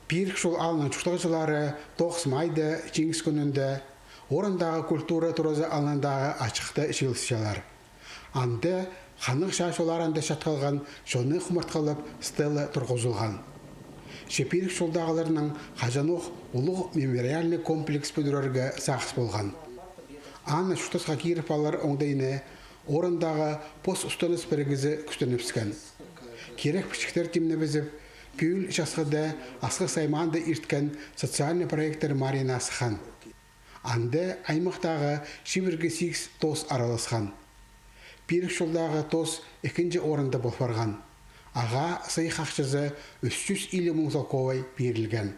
Пирк шул алынан чуштагылары 9 майда Чингис күнүндө орындағы культура туразы алындағы ачықты шилсчалар. Анды ханық шашуларында шатқалған жоны құмыртқалып стелла тұрғызылған. Шепирк шулдағыларының Хажанух улуг мемориальный комплекс бүдірерге сақс болған. Анна Шутас Хакиров алар оңдайыны орындағы пост ұстаныс бірігізі күстеніпскен. Керек пішіктер теміне бізіп, пүйіл жасқыда асқы сайманды ирткен социальный проекттер Марина Асхан. Анды аймақтағы Шибіргі 6 тос араласқан. Пирк шулдағы тос 2-ші орында болфарған. Аға сый қақшызы 300 илі мұңсалковай берілген.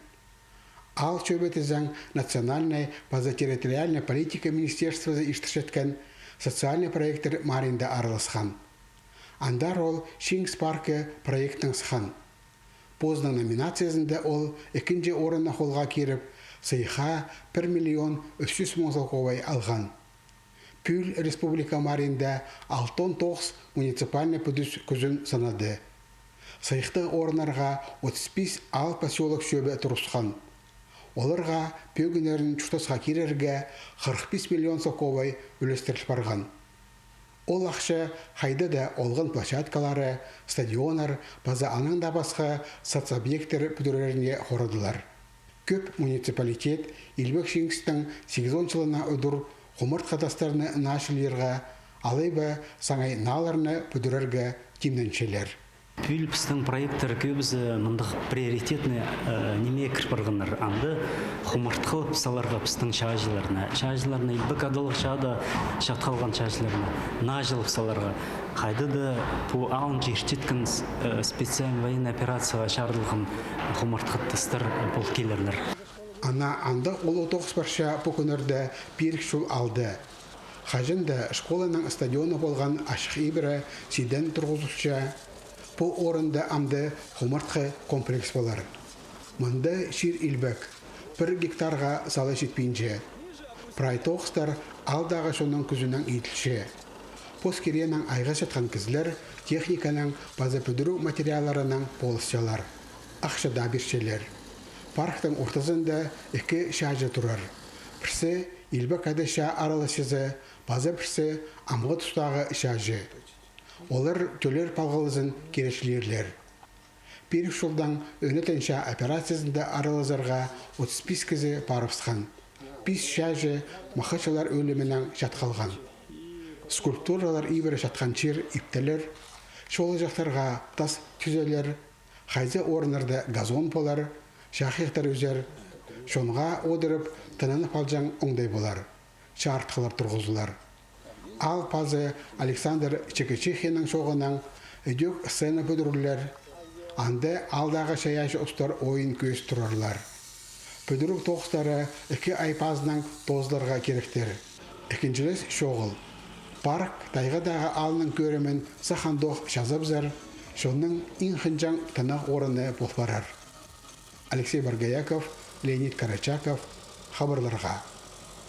Ал чөбетізің национальной базотерриториальной политика министерствозы иштішеткен социальный проекттер Маринда араласқан. Андар ол Шингс паркі проекттің сыған. Поздың номинациясында ол 2-ші орынна қолға керіп, сыйха 1 миллион 300 мұңсалковай алған. Пүл республика Маринда 6-9 муниципальный пүдіс күзін санады. Сайықты орынарға 35 ал поселок шөбі тұрысқан. Оларға пөгінерін Чутас Хакирерге 45 миллион соковай үлестіріл барған. Ол ақша қайда да олғын площадкалары, стадионар, база аныңда басқа соцобъекттер бүдіреріне қорыдылар. Көп муниципалитет Илбек Шингстің 8 жылына өдір құмырт қадастарыны нашылерға, алайба саңай наларыны бүдірерге кемденшелер. Пүліпістің проекттері көбізі мұндық приоритетні неме кірпіргінір. Анды құмыртқылып саларға пістің шағыжыларына, илбік адылық шағыда шақталған шағыжыларына, нажылып саларға. Қайды да бұл алын жерчеткін специаль военный операцияға шағырылған құмыртқыттыстыр бұл келерлер. Анда ол отоғыз барша бұкөнерді Пирк шул алды. Қажында школаның стадионы болған ашық ибірі сиден тұрғызушша, бұл орында амды құмыртқы комплекс болар. Мұнда шир илбек, 1 гектарға салы жетпейінше. Прайтоқстар алдағы шоның күзінің етілше. Поскеренің айға жатқан кізлер техниканың база бүдіру материаларының болысчалар. Ақшада бершелер. Парктың ортасында 2 шажы тұрар. Бірсі илбек ады ша аралашызы, база бірсі амғы тұстағы шажы. Олар төлер палғалызын керешлерлер. Пирк шулдан өнетенша операциясында аралазарға 35 кізі парывсқан. 5 шажы мақачалар өлімінің жатқалған. Скульптуралар ибірі жатқан чер иптелер, шолы жақтарға тас түзелер, қайзы орынырды газон болар, шақиқтар өзер, шонға одырып тынаны палжаң оңдай болар, шартқылар тұрғызылар. Ал пазы Александр Чекечихенің шоғынан өдек сцена бүдірілер, анды алдағы шаяшы ұстар ойын көз тұрарлар. Бүдірік тоқстары 2 ай пазының тоздарға керектер. Екіншілес шоғыл. Парк тайғадағы алының көрімен сақандоқ шазабзар, шоның ең қынжаң тынақ орыны болбарар. Алексей Баргаяков, Леонид Карачаков, хабарларға.